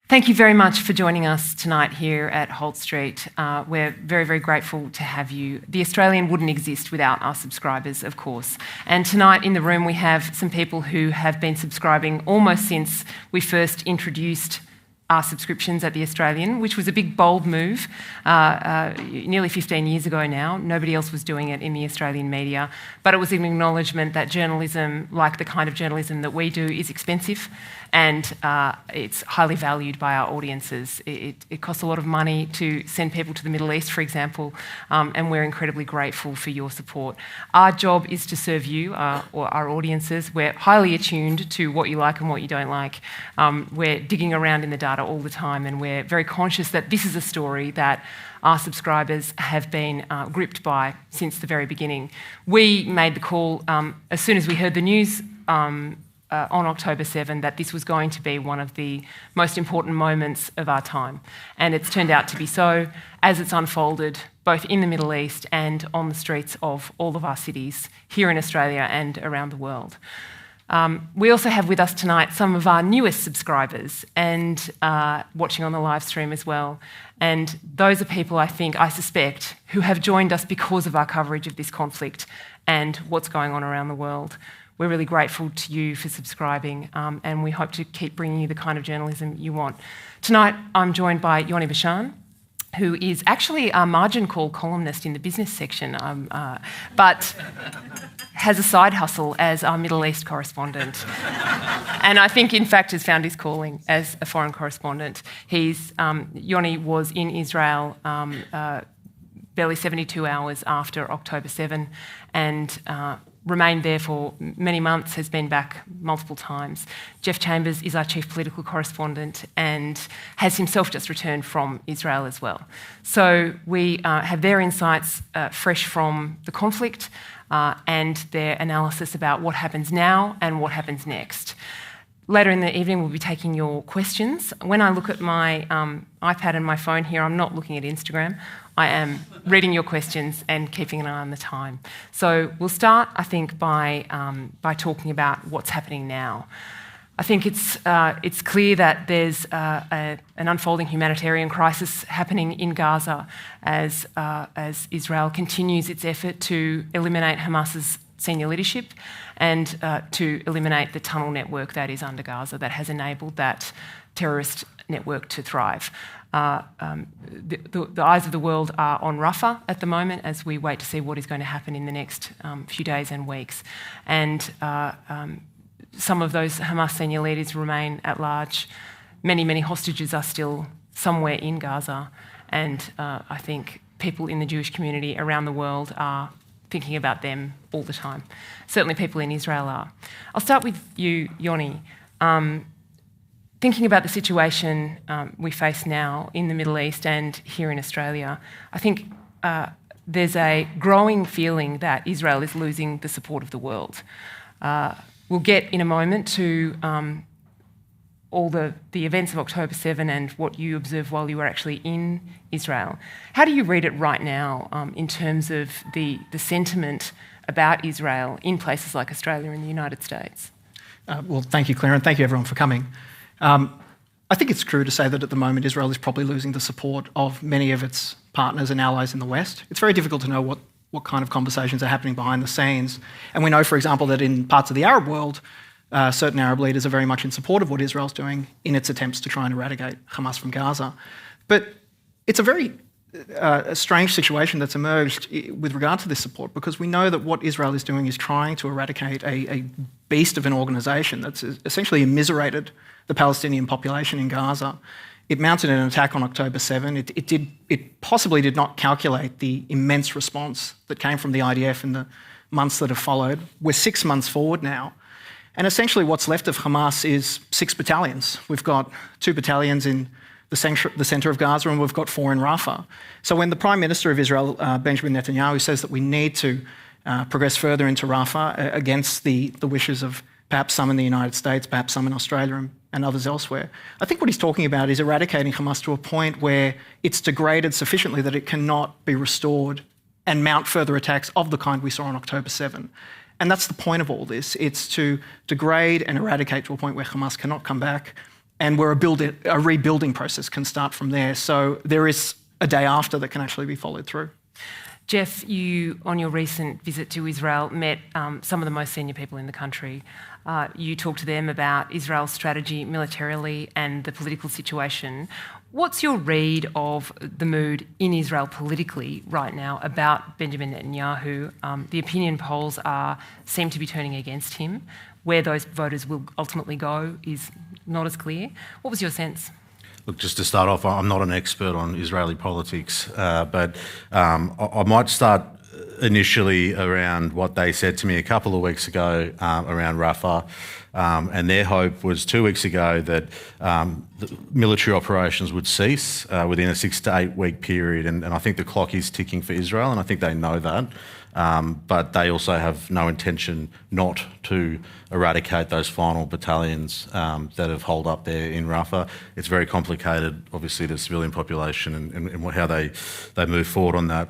Thank you very much for joining us tonight here at Holt Street. We're very, very grateful to have you. The Australian wouldn't exist without our subscribers, of course. And tonight in the room we have some people who have been subscribing almost since we first introduced our subscriptions at The Australian, which was a big, bold move nearly 15 years ago now. Nobody else was doing it in the Australian media, but it was an acknowledgement that journalism, like the kind of journalism that we do, is expensive and it's highly valued by our audiences. It costs a lot of money to send people to the Middle East, for example, and we're incredibly grateful for your support. Our job is to serve you, or our audiences. We're highly attuned to what you like and what you don't like. We're digging around in the data all the time, and we're very conscious that this is a story that our subscribers have been gripped by since the very beginning. We made the call as soon as we heard the news on October 7 that this was going to be one of the most important moments of our time, and it's turned out to be so as it's unfolded both in the Middle East and on the streets of all of our cities here in Australia and around the world. We also have with us tonight some of our newest subscribers and watching on the live stream as well. And those are people, I suspect, who have joined us because of our coverage of this conflict and what's going on around the world. We're really grateful to you for subscribing, and we hope to keep bringing you the kind of journalism you want. Tonight, I'm joined by Yoni Bashan, who is actually a margin call columnist in the business section, but has a side hustle as our Middle East correspondent. And I think, in fact, has found his calling as a foreign correspondent. Yoni was in Israel barely 72 hours after October 7 and remained there for many months, has been back multiple times. Jeff Chambers is our chief political correspondent and has himself just returned from Israel as well. So we have their insights fresh from the conflict and their analysis about what happens now and what happens next. Later in the evening, we'll be taking your questions. When I look at my iPad and my phone here, I'm not looking at Instagram. I am reading your questions and keeping an eye on the time. So we'll start, I think, by talking about what's happening now. I think it's clear that there's an unfolding humanitarian crisis happening in Gaza as Israel continues its effort to eliminate Hamas's senior leadership and to eliminate the tunnel network that is under Gaza that has enabled that terrorist network to thrive. The eyes of the world are on Rafah at the moment as we wait to see what is going to happen in the next few days and weeks. And some of those Hamas senior leaders remain at large. Many, many hostages are still somewhere in Gaza. And I think people in the Jewish community around the world are thinking about them all the time. Certainly people in Israel are. I'll start with you, Yoni. Thinking about the situation we face now in the Middle East and here in Australia, I think there's a growing feeling that Israel is losing the support of the world. We'll get in a moment to all the events of October 7 and what you observed while you were actually in Israel. How do you read it right now in terms of the sentiment about Israel in places like Australia and the United States? Well, thank you, Claire, and thank you everyone for coming. I think it's true to say that at the moment Israel is probably losing the support of many of its partners and allies in the West. It's very difficult to know what kind of conversations are happening behind the scenes. And we know, for example, that in parts of the Arab world, certain Arab leaders are very much in support of what Israel's doing in its attempts to try and eradicate Hamas from Gaza. But it's a very strange situation that's emerged with regard to this support, because we know that what Israel is doing is trying to eradicate a beast of an organisation that's essentially immiserated the Palestinian population in Gaza. It mounted an attack on October 7. It possibly did not calculate the immense response that came from the IDF in the months that have followed. We're 6 months forward now. And essentially what's left of Hamas is 6 battalions. We've got 2 battalions in the centre of Gaza, and we've got 4 in Rafah. So when the Prime Minister of Israel, Benjamin Netanyahu, says that we need to progress further into Rafah against the wishes of perhaps some in the United States, perhaps some in Australia and others elsewhere, I think what he's talking about is eradicating Hamas to a point where it's degraded sufficiently that it cannot be restored and mount further attacks of the kind we saw on October 7. And that's the point of all this. It's to degrade and eradicate to a point where Hamas cannot come back and where a rebuilding process can start from there. So there is a day after that can actually be followed through. Jeff, you, on your recent visit to Israel, met some of the most senior people in the country. You talked to them about Israel's strategy militarily and the political situation. What's your read of the mood in Israel politically right now about Benjamin Netanyahu? The opinion polls seem to be turning against him. Where those voters will ultimately go is not as clear. What was your sense? Look, just to start off, I'm not an expert on Israeli politics, but I might start initially around what they said to me a couple of weeks ago around Rafah. And their hope was 2 weeks ago that the military operations would cease within a 6 to 8 week period. And I think the clock is ticking for Israel, and I think they know that. But they also have no intention not to eradicate those final battalions that have holed up there in Rafah. It's very complicated, obviously, the civilian population and how they move forward on that.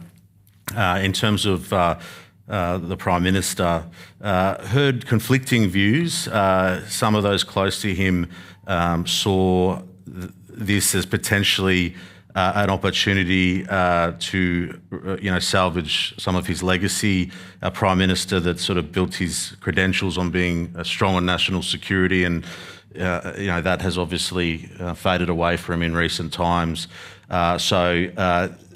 In terms of the Prime Minister, heard conflicting views. Some of those close to him saw this as potentially an opportunity to salvage some of his legacy. A Prime Minister that sort of built his credentials on being strong on national security, and that has obviously faded away from him in recent times. So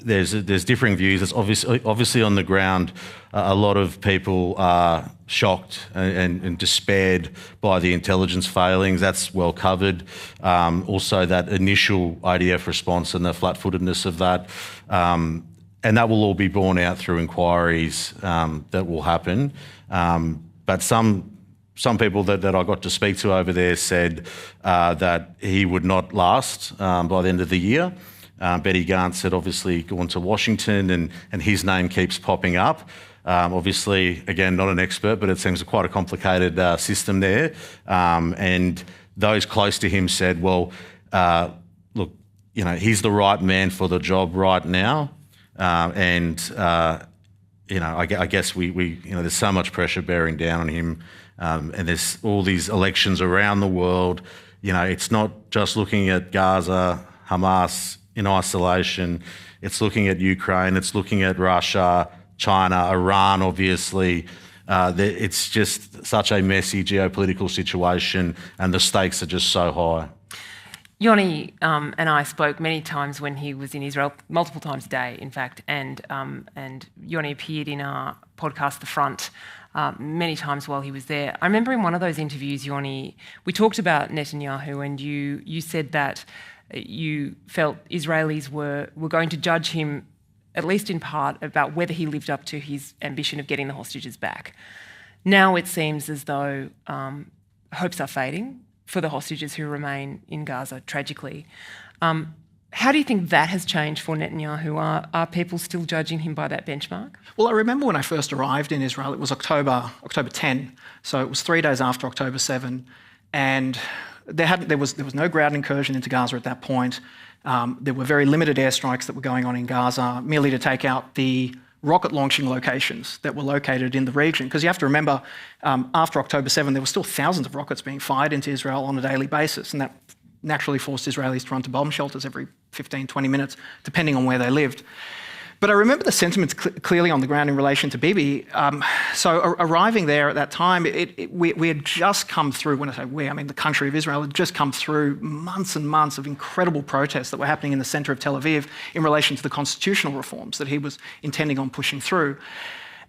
there's differing views. It's obviously on the ground. A lot of people are shocked and despaired by the intelligence failings. That's well covered. Also, that initial IDF response and the flat-footedness of that. And that will all be borne out through inquiries that will happen. But some people that I got to speak to over there said that he would not last by the end of the year. Betty Gantz had obviously gone to Washington, and his name keeps popping up. Obviously, again, not an expert, but it seems quite a complicated system there. And those close to him said, well, look, he's the right man for the job right now. I guess we there's so much pressure bearing down on him. And there's all these elections around the world. It's not just looking at Gaza, Hamas in isolation. It's looking at Ukraine. It's looking at Russia, China, Iran, obviously. It's just such a messy geopolitical situation, and the stakes are just so high. Yoni and I spoke many times when he was in Israel, multiple times a day, in fact, and Yoni appeared in our podcast, The Front, many times while he was there. I remember in one of those interviews, Yoni, we talked about Netanyahu, and you said that you felt Israelis were going to judge him, at least in part, about whether he lived up to his ambition of getting the hostages back. Now it seems as though hopes are fading for the hostages who remain in Gaza, tragically. How do you think that has changed for Netanyahu? Are people still judging him by that benchmark? Well, I remember when I first arrived in Israel, it was October 10, so it was 3 days after October 7, and there was no ground incursion into Gaza at that point. There were very limited airstrikes that were going on in Gaza, merely to take out the rocket launching locations that were located in the region. Because you have to remember, after October 7, there were still thousands of rockets being fired into Israel on a daily basis, and that naturally forced Israelis to run to bomb shelters every 15, 20 minutes, depending on where they lived. But I remember the sentiments clearly on the ground in relation to Bibi. So arriving there at that time, we had just come through, when I say we, I mean the country of Israel, had just come through months and months of incredible protests that were happening in the centre of Tel Aviv in relation to the constitutional reforms that he was intending on pushing through.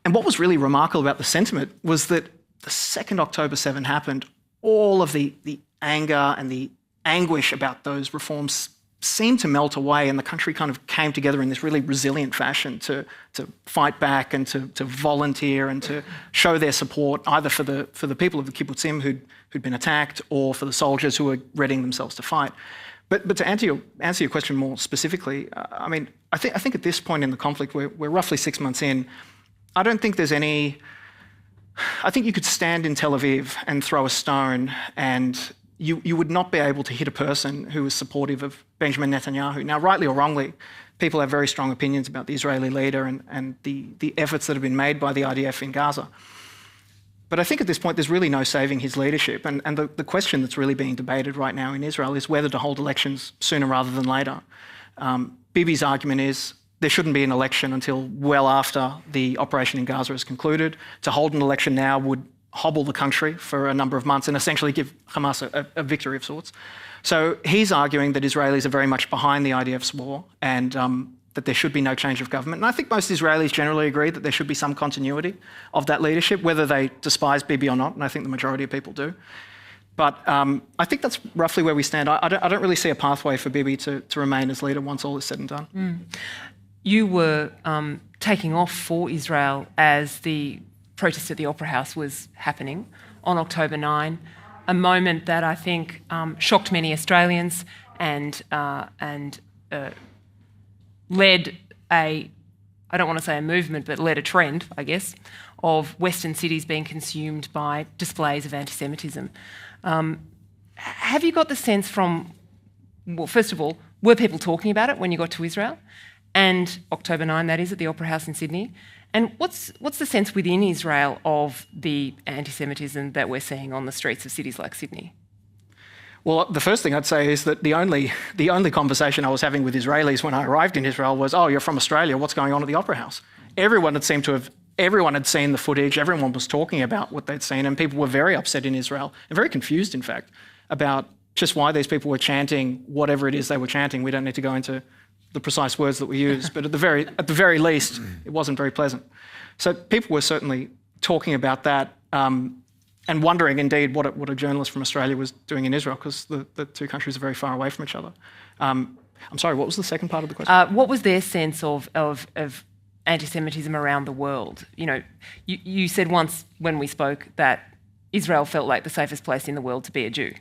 And what was really remarkable about the sentiment was that the second October 7 happened, all of the anger and the anguish about those reforms seemed to melt away, and the country kind of came together in this really resilient fashion to fight back and to volunteer and to show their support either for the people of the kibbutzim who'd been attacked, or for the soldiers who were readying themselves to fight. But to answer your question more specifically, I mean, I think at this point in the conflict, we're roughly 6 months in. I don't think there's any. I think you could stand in Tel Aviv and throw a stone, and you would not be able to hit a person who is supportive of Benjamin Netanyahu. Now, rightly or wrongly, people have very strong opinions about the Israeli leader and the efforts that have been made by the IDF in Gaza. But I think at this point there's really no saving his leadership. And the question that's really being debated right now in Israel is whether to hold elections sooner rather than later. Bibi's argument is there shouldn't be an election until well after the operation in Gaza is concluded. To hold an election now would hobble the country for a number of months and essentially give Hamas a victory of sorts. So he's arguing that Israelis are very much behind the IDF's war and that there should be no change of government. And I think most Israelis generally agree that there should be some continuity of that leadership, whether they despise Bibi or not, and I think the majority of people do. But I think that's roughly where we stand. I don't really see a pathway for Bibi to remain as leader once all is said and done. You were taking off for Israel as the protest at the Opera House was happening on October 9, a moment that I think shocked many Australians and led I don't want to say a movement, but led a trend, I guess, of Western cities being consumed by displays of anti-Semitism. Have you got the sense from, well, first of all, were people talking about it when you got to Israel? And October 9, that is, at the Opera House in Sydney. And what's the sense within Israel of the anti-Semitism that we're seeing on the streets of cities like Sydney? Well, the first thing I'd say is that the only conversation I was having with Israelis when I arrived in Israel was, "Oh, you're from Australia. What's going on at the Opera House?" Everyone had seen the footage. Everyone was talking about what they'd seen, and people were very upset in Israel and very confused, in fact, about just why these people were chanting whatever it is they were chanting. We don't need to go into the precise words that we used, but at the very least, it wasn't very pleasant. So people were certainly talking about that. And wondering, indeed, what a journalist from Australia was doing in Israel, because the two countries are very far away from each other. I'm sorry, what was the second part of the question? What was their sense of anti-Semitism around the world? You know, you said once when we spoke that Israel felt like the safest place in the world to be a Jew.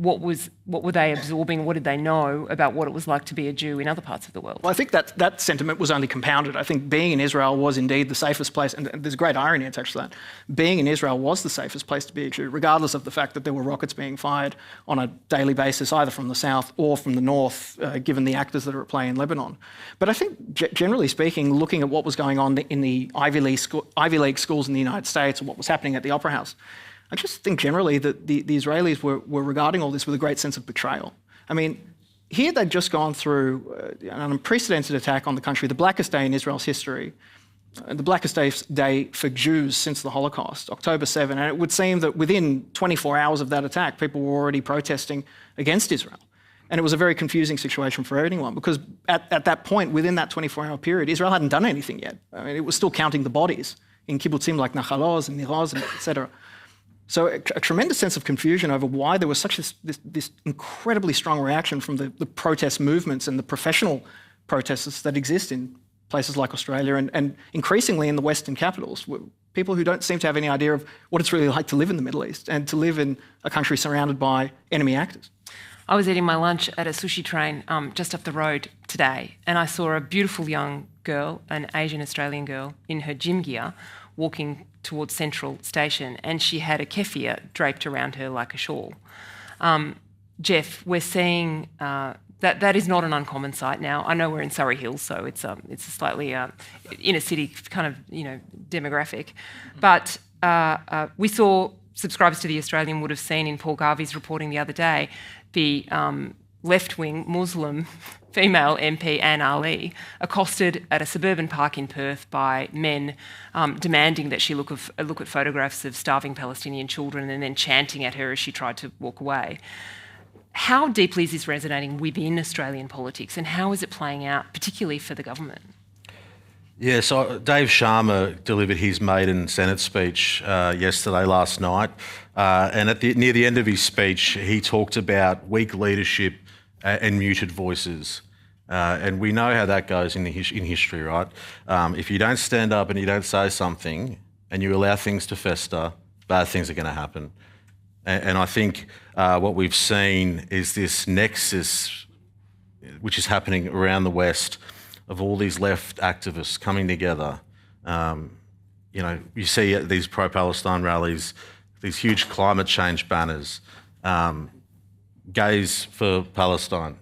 What were they absorbing? What did they know about what it was like to be a Jew in other parts of the world? Well, I think that sentiment was only compounded. I think being in Israel was indeed the safest place, and there's great irony attached to that. Being in Israel was the safest place to be a Jew, regardless of the fact that there were rockets being fired on a daily basis, either from the south or from the north, given the actors that are at play in Lebanon. But I think, generally speaking, looking at what was going on in the Ivy League schools in the United States and what was happening at the Opera House, I just think generally that the Israelis were regarding all this with a great sense of betrayal. I mean, here they'd just gone through an unprecedented attack on the country, the blackest day in Israel's history, the blackest day for Jews since the Holocaust, October 7. And it would seem that within 24 hours of that attack, people were already protesting against Israel. And it was a very confusing situation for anyone, because at that point, within that 24-hour period, Israel hadn't done anything yet. I mean, it was still counting the bodies in kibbutzim like Nachal Oz and Nir Oz, etc. So a tremendous sense of confusion over why there was such this incredibly strong reaction from the protest movements and the professional protesters that exist in places like Australia and increasingly in the Western capitals, people who don't seem to have any idea of what it's really like to live in the Middle East and to live in a country surrounded by enemy actors. I was eating my lunch at a sushi train just up the road today, and I saw a beautiful young girl, an Asian Australian girl, in her gym gear, walking towards Central Station, and she had a keffiyeh draped around her like a shawl. Jeff, we're seeing that is not an uncommon sight now. I know we're in Surrey Hills, so it's a slightly inner city kind of demographic, but we saw subscribers to The Australian would have seen in Paul Garvey's reporting the other day the left-wing Muslim female MP Anne Ali accosted at a suburban park in Perth by men demanding that she look at photographs of starving Palestinian children and then chanting at her as she tried to walk away. How deeply is this resonating within Australian politics, and how is it playing out, particularly for the government? Yeah, so Dave Sharma delivered his maiden Senate speech last night, and near the end of his speech, he talked about weak leadership and muted voices. And we know how that goes in history, right? If you don't stand up and you don't say something and you allow things to fester, bad things are going to happen. And I think what we've seen is this nexus which is happening around the West of all these left activists coming together. You see at these pro-Palestine rallies, these huge climate change banners, gays for Palestine.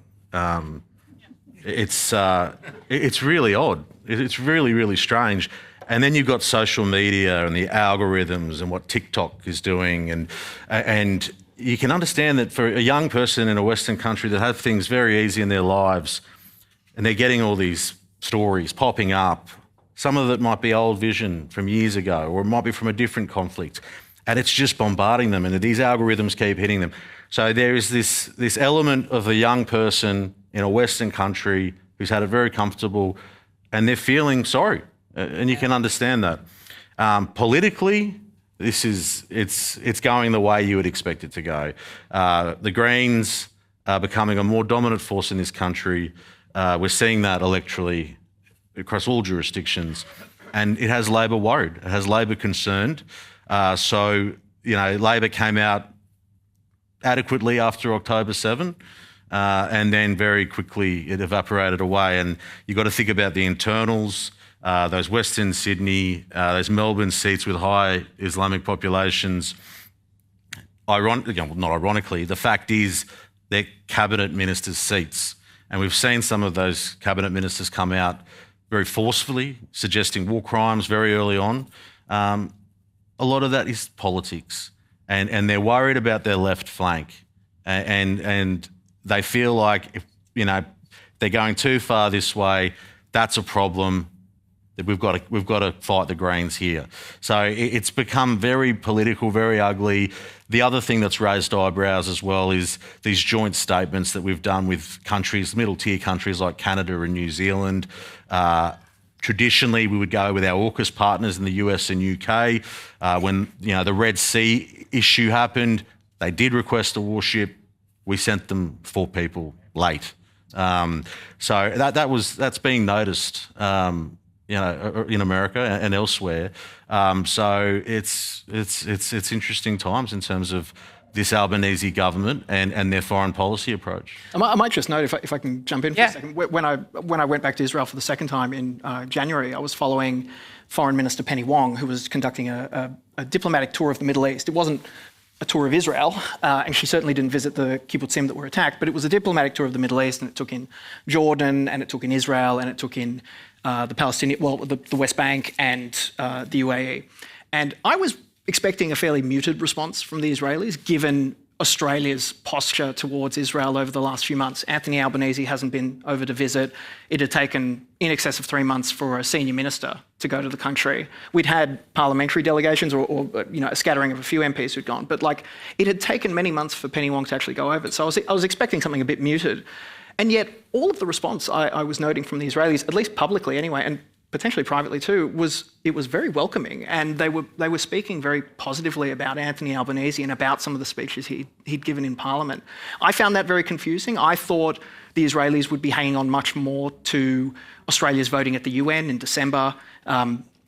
It's really odd. It's really, really strange. And then you've got social media and the algorithms and what TikTok is doing. And you can understand that for a young person in a Western country that have things very easy in their lives, and they're getting all these stories popping up, some of it might be old vision from years ago, or it might be from a different conflict, and it's just bombarding them, and these algorithms keep hitting them. So there is this element of a young person in a Western country who's had it very comfortable, and they're feeling sorry. And you can understand that. Politically, it's going the way you would expect it to go. The Greens are becoming a more dominant force in this country. We're seeing that electorally across all jurisdictions, and it has Labor worried. It has Labor concerned. So Labor came out adequately after October 7. And then very quickly it evaporated away. And you've got to think about the internals, those Western Sydney, those Melbourne seats with high Islamic populations. Not ironically, the fact is they're cabinet ministers' seats. And we've seen some of those cabinet ministers come out very forcefully, suggesting war crimes very early on. A lot of that is politics. And they're worried about their left flank. And they feel like if they're going too far this way, that's a problem. That we've got to fight the Greens here. So it's become very political, very ugly. The other thing that's raised eyebrows as well is these joint statements that we've done with countries, middle-tier countries like Canada and New Zealand. Traditionally, we would go with our AUKUS partners in the US and UK. When the Red Sea issue happened, they did request a warship. We sent them 4 people late. So that's being noticed, in America and elsewhere. So it's interesting times in terms of this Albanese government and their foreign policy approach. I might just note, if I can jump in for a second, when I went back to Israel for the second time in January, I was following Foreign Minister Penny Wong, who was conducting a diplomatic tour of the Middle East. It wasn't a tour of Israel, and she certainly didn't visit the kibbutzim that were attacked, but it was a diplomatic tour of the Middle East, and it took in Jordan, and it took in Israel, and it took in the West Bank and the UAE. And I was expecting a fairly muted response from the Israelis, given Australia's posture towards Israel over the last few months. Anthony Albanese hasn't been over to visit. It had taken in excess of 3 months for a senior minister to go to the country. We'd had parliamentary delegations or a scattering of a few MPs who'd gone, but it had taken many months for Penny Wong to actually go over. So I was expecting something a bit muted. And yet all of the response I was noting from the Israelis, at least publicly anyway, and potentially privately too, was very welcoming, and they were speaking very positively about Anthony Albanese and about some of the speeches he'd given in Parliament. I found that very confusing. I thought the Israelis would be hanging on much more to Australia's voting at the UN in December,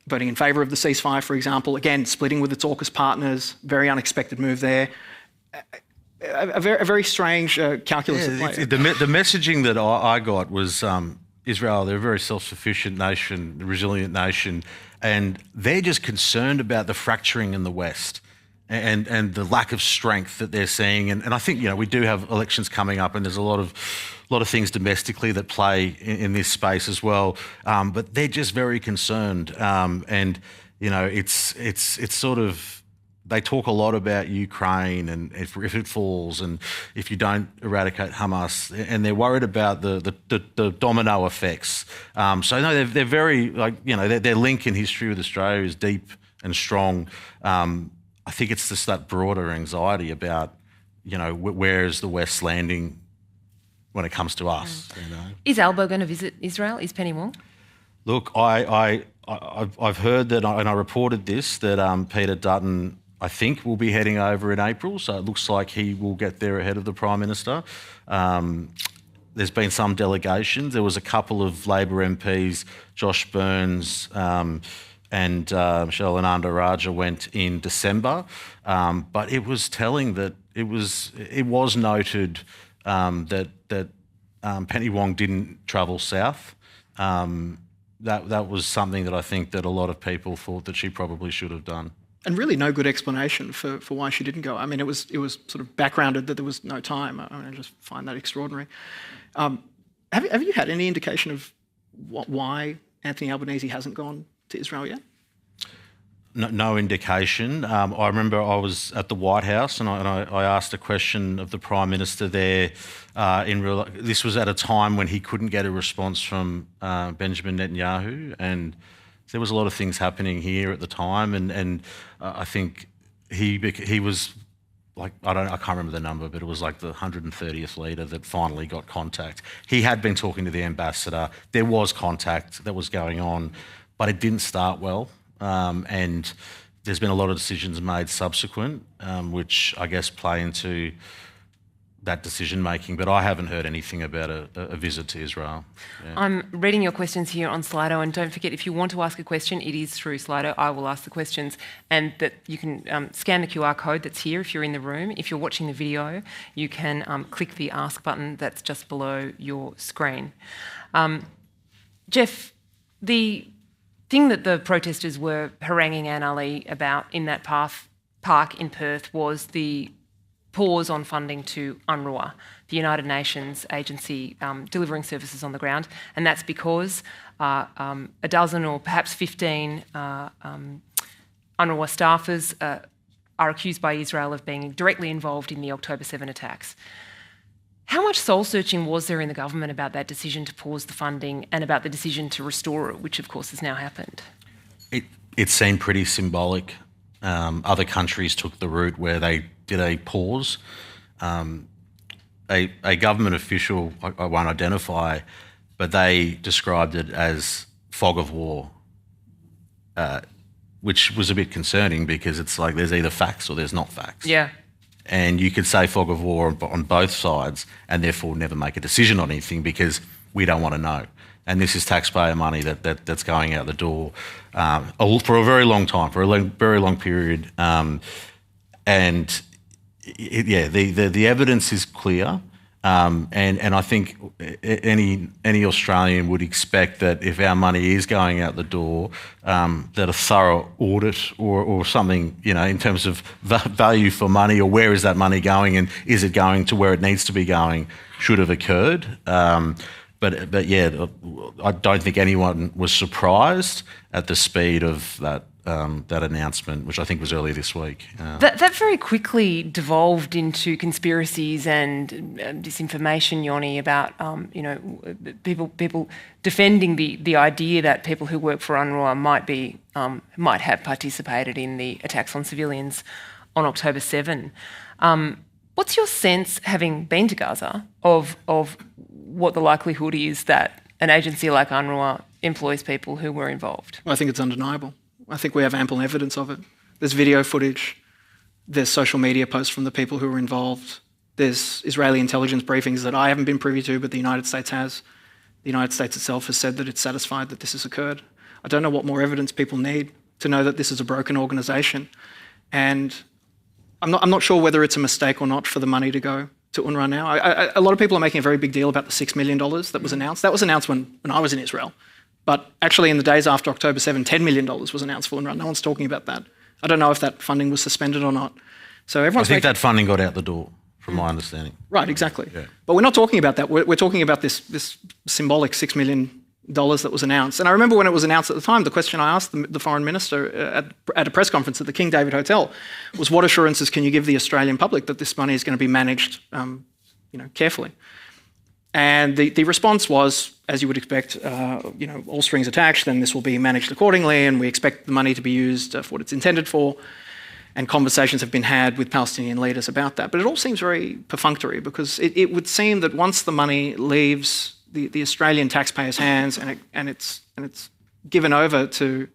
voting in favour of the ceasefire, for example, again, splitting with its AUKUS partners, very unexpected move there. A very strange calculus at play. The messaging that I got was Israel, they're a very self-sufficient nation, a resilient nation, and they're just concerned about the fracturing in the West and the lack of strength that they're seeing. And I think we do have elections coming up, and there's a lot of things domestically that play in this space as well. But they're just very concerned, and it's sort of. They talk a lot about Ukraine and if it falls and if you don't eradicate Hamas, and they're worried about the domino effects. So no, they're very their link in history with Australia is deep and strong. I think it's just that broader anxiety about where is the West landing when it comes to us. Is Albo going to visit Israel? Is Penny Wong? Look, I've heard that, and I reported this, that Peter Dutton, I think, will be heading over in April, so it looks like he will get there ahead of the Prime Minister. There's been some delegations. There was a couple of Labor MPs, Josh Burns and Michelle Ananda-Raja went in December, but it was telling that it was noted that Penny Wong didn't travel south. That was something that I think that a lot of people thought that she probably should have done. And really no good explanation for why she didn't go. I mean, it was sort of backgrounded that there was no time. I just find that extraordinary. Have you had any indication of why Anthony Albanese hasn't gone to Israel yet? No indication. I remember I was at the White House and I asked a question of the Prime Minister there. This was at a time when he couldn't get a response from Benjamin Netanyahu, and there was a lot of things happening here at the time. And I think he was like, I can't remember the number, but it was like the 130th leader that finally got contact. He had been talking to the ambassador. There was contact that was going on, but it didn't start well. And there's been a lot of decisions made subsequent, which I guess play into that decision making, but I haven't heard anything about a visit to Israel. Yeah. I'm reading your questions here on Slido, and don't forget, if you want to ask a question, it is through Slido. I will ask the questions, and that you can scan the QR code that's here if you're in the room. If you're watching the video, you can click the ask button that's just below your screen. Jeff, the thing that the protesters were haranguing Anne Ali about in that park in Perth was the pause on funding to UNRWA, the United Nations agency delivering services on the ground, and that's because a dozen or perhaps 15 UNRWA staffers are accused by Israel of being directly involved in the October 7 attacks. How much soul-searching was there in the government about that decision to pause the funding and about the decision to restore it, which of course has now happened? It seemed pretty symbolic. Other countries took the route where they did a pause. A government official, I won't identify, but they described it as fog of war, which was a bit concerning because it's like there's either facts or there's not facts. Yeah. And you could say fog of war on both sides and therefore never make a decision on anything because we don't want to know. And this is taxpayer money that's going out the door for a very long time, for a very long period. The evidence is clear. And I think any Australian would expect that if our money is going out the door, that a thorough audit or something, in terms of value for money, or where is that money going and is it going to where it needs to be going, should have occurred. But yeah, I don't think anyone was surprised at the speed of that announcement, which I think was earlier this week. That very quickly devolved into conspiracies and disinformation, Yoni, about people defending the idea that people who work for UNRWA might have participated in the attacks on civilians on October 7. What's your sense, having been to Gaza, of what the likelihood is that an agency like UNRWA employs people who were involved? Well, I think it's undeniable. I think we have ample evidence of it. There's video footage, there's social media posts from the people who were involved, there's Israeli intelligence briefings that I haven't been privy to, but the United States has. The United States itself has said that it's satisfied that this has occurred. I don't know what more evidence people need to know that this is a broken organisation. And I'm not sure whether it's a mistake or not for the money to go to UNRWA now. A lot of people are making a very big deal about the $6 million that was announced. That was announced when I was in Israel. But actually in the days after October 7, $10 million was announced for UNRWA. No one's talking about that. I don't know if that funding was suspended or not. So I think that funding got out the door, from my understanding. Right, exactly. Yeah. But we're not talking about that. We're talking about this symbolic $6 million that was announced. And I remember when it was announced at the time, the question I asked the foreign minister at a press conference at the King David Hotel was, what assurances can you give the Australian public that this money is going to be managed carefully? And the response was, as you would expect, all strings attached, then this will be managed accordingly, and we expect the money to be used for what it's intended for. And conversations have been had with Palestinian leaders about that. But it all seems very perfunctory, because it would seem that once the money leaves the Australian taxpayers' hands and it's given over to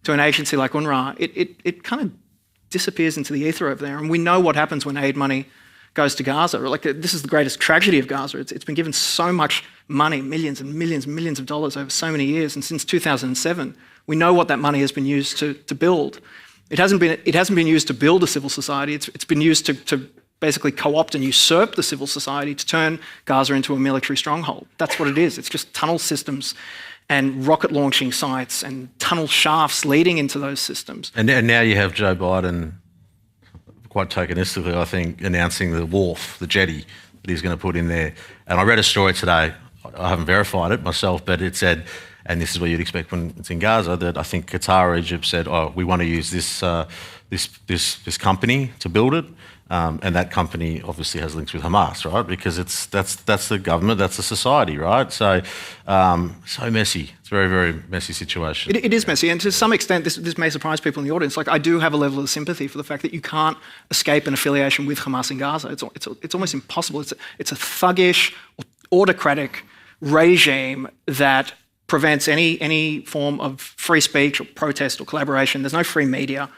an agency like UNRWA, it kind of disappears into the ether over there. And we know what happens when aid money goes to Gaza. This is the greatest tragedy of Gaza. It's been given so much money, millions and millions and millions of dollars over so many years, and since 2007, we know what that money has been used to build. It hasn't been used to build a civil society. It's been used to basically co-opt and usurp the civil society to turn Gaza into a military stronghold. That's what it is. It's just tunnel systems and rocket launching sites and tunnel shafts leading into those systems. And now you have Joe Biden, quite tokenistically, I think, announcing the wharf, the jetty that he's going to put in there. And I read a story today, I haven't verified it myself, but it said and this is what you'd expect when it's in Gaza, that I think Qatar or Egypt said, oh, we want to use this company to build it. And that company obviously has links with Hamas, right? Because that's the government, that's the society, right? So messy. It's a very, very messy situation. It is messy, and to some extent, this may surprise people in the audience. Like, I do have a level of sympathy for the fact that you can't escape an affiliation with Hamas in Gaza. It's almost impossible. It's a thuggish, autocratic regime that prevents any form of free speech or protest or collaboration. There's no free media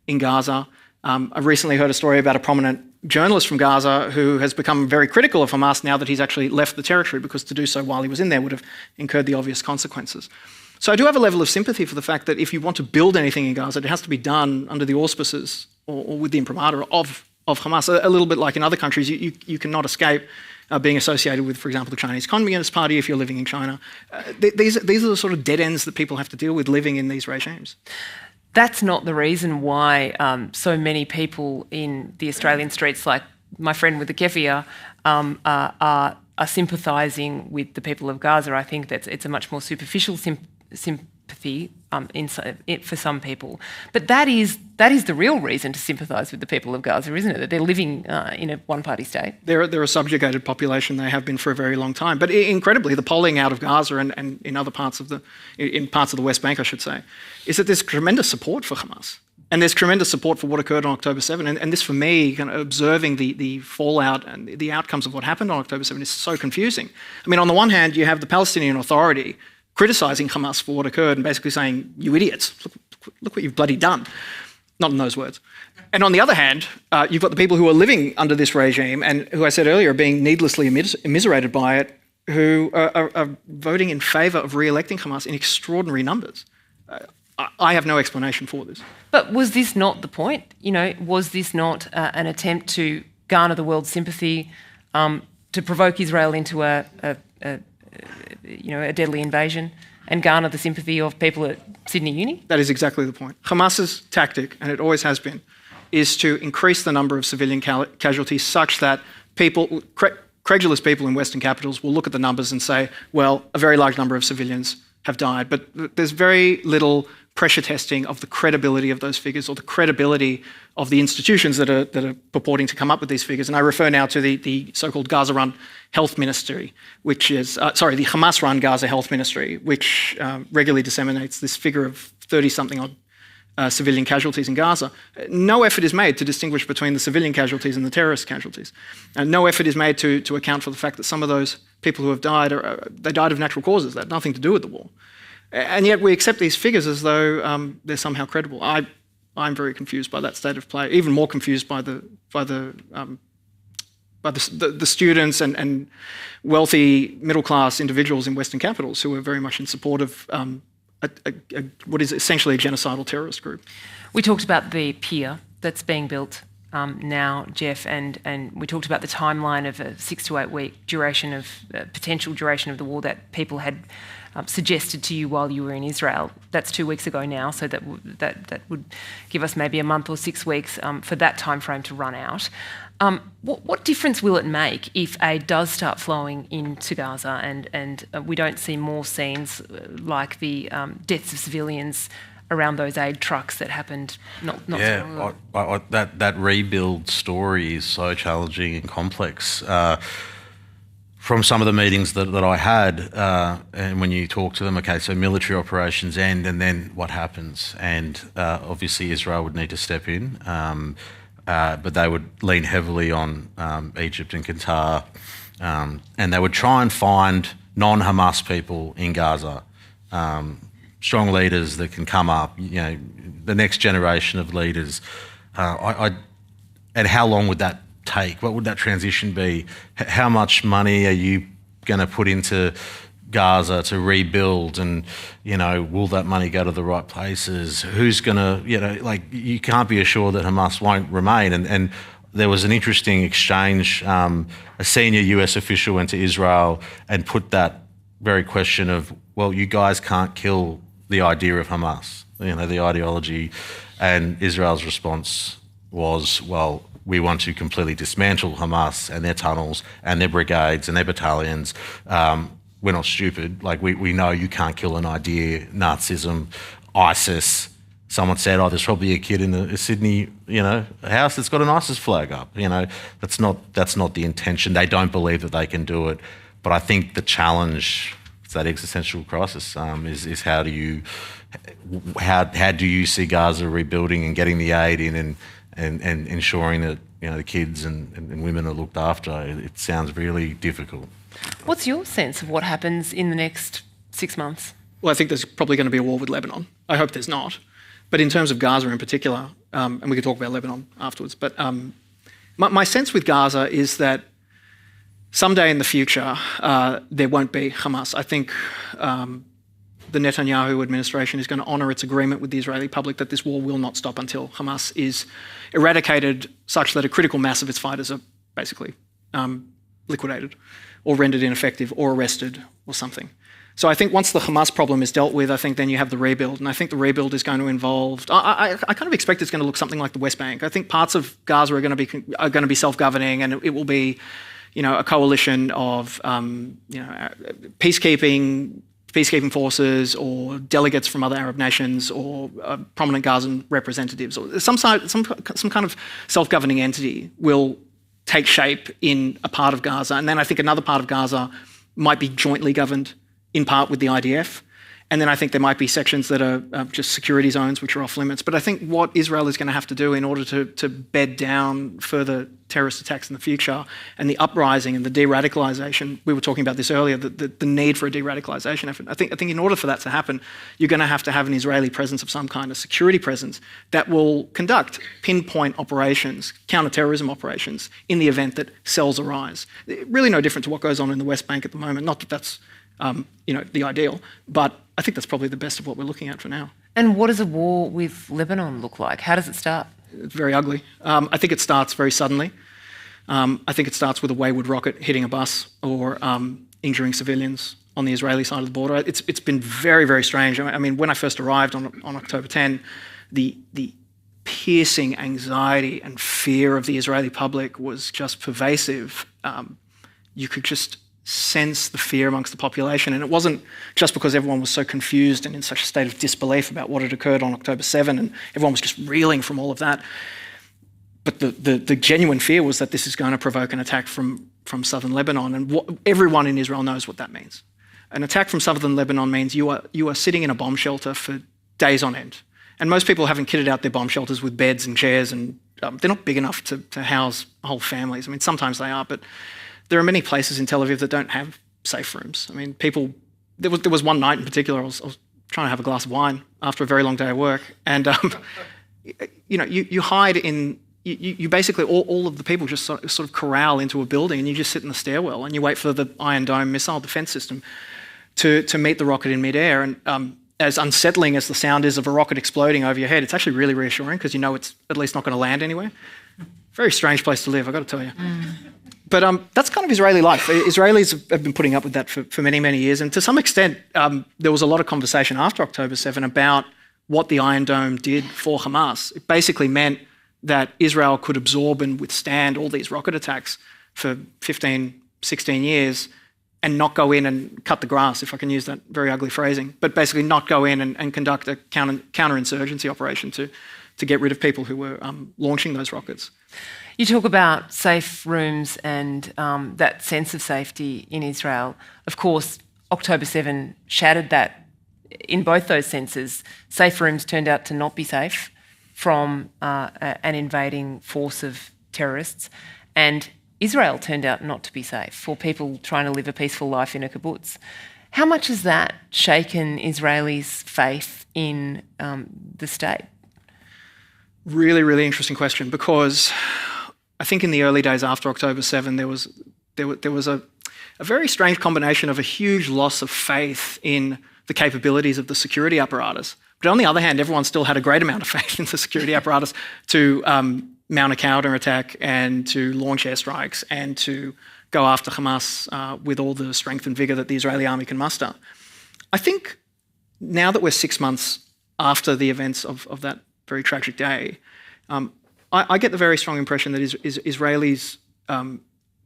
in Gaza. I recently heard a story about a prominent journalist from Gaza who has become very critical of Hamas now that he's actually left the territory, because to do so while he was in there would have incurred the obvious consequences. So I do have a level of sympathy for the fact that if you want to build anything in Gaza, it has to be done under the auspices or with the imprimatur of Hamas. A little bit like in other countries, you cannot escape being associated with, for example, the Chinese Communist Party if you're living in China. These are the sort of dead ends that people have to deal with living in these regimes. That's not the reason why so many people in the Australian streets, like my friend with the keffiyeh, are sympathising with the people of Gaza. I think that it's a much more superficial sympathy for some people. But that is the real reason to sympathise with the people of Gaza, isn't it? That they're living in a one-party state. They're a subjugated population. They have been for a very long time. But incredibly, the polling out of Gaza and in other parts of the West Bank, I should say, is that there's tremendous support for Hamas. And there's tremendous support for what occurred on October 7. And this, for me, kind of observing the fallout and the outcomes of what happened on October 7 is so confusing. I mean, on the one hand, you have the Palestinian Authority criticising Hamas for what occurred and basically saying, you idiots, look what you've bloody done. Not in those words. And on the other hand, you've got the people who are living under this regime and who I said earlier are being needlessly immiserated by it, who are voting in favour of re-electing Hamas in extraordinary numbers. I have no explanation for this. But was this not the point? You know, was this not an attempt to garner the world's sympathy, to provoke Israel into a deadly invasion and garner the sympathy of people at Sydney Uni? That is exactly the point. Hamas's tactic, and it always has been, is to increase the number of civilian casualties such that credulous people in Western capitals will look at the numbers and say, well, a very large number of civilians have died. But there's very little pressure testing of the credibility of those figures or the credibility of the institutions that are purporting to come up with these figures. And I refer now to the so-called Gaza-run Health Ministry, which is, the Hamas-run Gaza Health Ministry, which regularly disseminates this figure of 30-something odd civilian casualties in Gaza. No effort is made to distinguish between the civilian casualties and the terrorist casualties. And no effort is made to account for the fact that some of those people who have died, they died of natural causes. That had nothing to do with the war. And yet we accept these figures as though they're somehow credible. I'm very confused by that state of play. Even more confused by the students and wealthy middle-class individuals in Western capitals who are very much in support of what is essentially a genocidal terrorist group. We talked about the pier that's being built now, Jeff, and we talked about the timeline of a 6 to 8 week duration of potential duration of the war that people had suggested to you while you were in Israel. That's 2 weeks ago now, so that would give us maybe a month or 6 weeks for that time frame to run out. What difference will it make if aid does start flowing into Gaza and we don't see more scenes like the deaths of civilians around those aid trucks that happened not so long ago? That rebuild story is so challenging and complex. From some of the meetings that I had, and when you talk to them, okay, so military operations end, and then what happens? And obviously Israel would need to step in, but they would lean heavily on Egypt and Qatar, and they would try and find non-Hamas people in Gaza, strong leaders that can come up, the next generation of leaders. And how long would that take? What would that transition be? How much money are you going to put into Gaza to rebuild? And, will that money go to the right places? Who's going to, you can't be assured that Hamas won't remain. And there was an interesting exchange. A senior US official went to Israel and put that very question of, well, you guys can't kill the idea of Hamas, the ideology. And Israel's response was, well, we want to completely dismantle Hamas and their tunnels and their brigades and their battalions. we're not stupid. Like, we know you can't kill an idea, Nazism, ISIS. Someone said, there's probably a kid in a Sydney, house that's got an ISIS flag up. That's not the intention. They don't believe that they can do it. But I think the challenge, it's that existential crisis, is how do you see Gaza rebuilding and getting the aid in and ensuring that the kids and women are looked after. It sounds really difficult. What's your sense of what happens in the next 6 months? Well, I think there's probably going to be a war with Lebanon. I hope there's not. But in terms of Gaza in particular, and we can talk about Lebanon afterwards, but my sense with Gaza is that someday in the future, there won't be Hamas. I think the Netanyahu administration is going to honour its agreement with the Israeli public that this war will not stop until Hamas is eradicated, such that a critical mass of its fighters are basically liquidated or rendered ineffective or arrested or something. So I think once the Hamas problem is dealt with, I think then you have the rebuild. And I think the rebuild is going to involve... I kind of expect it's going to look something like the West Bank. I think parts of Gaza are going to be self-governing, and it will be, a coalition of, peacekeeping forces or delegates from other Arab nations or prominent Gazan representatives, or some kind of self-governing entity will take shape in a part of Gaza. And then I think another part of Gaza might be jointly governed in part with the IDF. And then I think there might be sections that are just security zones, which are off limits. But I think what Israel is going to have to do in order to bed down further terrorist attacks in the future, and the uprising and the de-radicalisation, we were talking about this earlier, the need for a de-radicalisation effort. I think in order for that to happen, you're going to have an Israeli presence of some kind, of security presence, that will conduct pinpoint operations, counter-terrorism operations, in the event that cells arise. Really no different to what goes on in the West Bank at the moment. Not that that's the ideal, but I think that's probably the best of what we're looking at for now. And what does a war with Lebanon look like? How does it start? It's very ugly. I think it starts very suddenly. I think it starts with a wayward rocket hitting a bus or injuring civilians on the Israeli side of the border. It's been very, very strange. I mean, when I first arrived on October 10, the piercing anxiety and fear of the Israeli public was just pervasive. You could just sense the fear amongst the population. And it wasn't just because everyone was so confused and in such a state of disbelief about what had occurred on October 7, and everyone was just reeling from all of that. But the genuine fear was that this is going to provoke an attack from southern Lebanon. And everyone in Israel knows what that means. An attack from southern Lebanon means you are sitting in a bomb shelter for days on end. And most people haven't kitted out their bomb shelters with beds and chairs, and they're not big enough to house whole families. I mean, sometimes they are, but there are many places in Tel Aviv that don't have safe rooms. I mean, there was one night in particular, I was trying to have a glass of wine after a very long day of work, and you hide in, you basically, all of the people just sort of corral into a building, and you just sit in the stairwell and you wait for the Iron Dome missile defence system to meet the rocket in midair. And as unsettling as the sound is of a rocket exploding over your head, it's actually really reassuring because you know it's at least not going to land anywhere. Very strange place to live, I've got to tell you. But that's kind of Israeli life. Israelis have been putting up with that for many, many years. And to some extent, there was a lot of conversation after October 7 about what the Iron Dome did for Hamas. It basically meant that Israel could absorb and withstand all these rocket attacks for 15, 16 years and not go in and cut the grass, if I can use that very ugly phrasing, but basically not go in and conduct a counterinsurgency operation to get rid of people who were launching those rockets. You talk about safe rooms and that sense of safety in Israel. Of course, October 7 shattered that in both those senses. Safe rooms turned out to not be safe from an invading force of terrorists, and Israel turned out not to be safe for people trying to live a peaceful life in a kibbutz. How much has that shaken Israelis' faith in the state? Really, really interesting question, because I think in the early days after October 7, there was a very strange combination of a huge loss of faith in the capabilities of the security apparatus. But on the other hand, everyone still had a great amount of faith in the security apparatus to mount a counterattack and to launch airstrikes and to go after Hamas with all the strength and vigour that the Israeli army can muster. I think now that we're 6 months after the events of that very tragic day, I get the very strong impression that Israelis'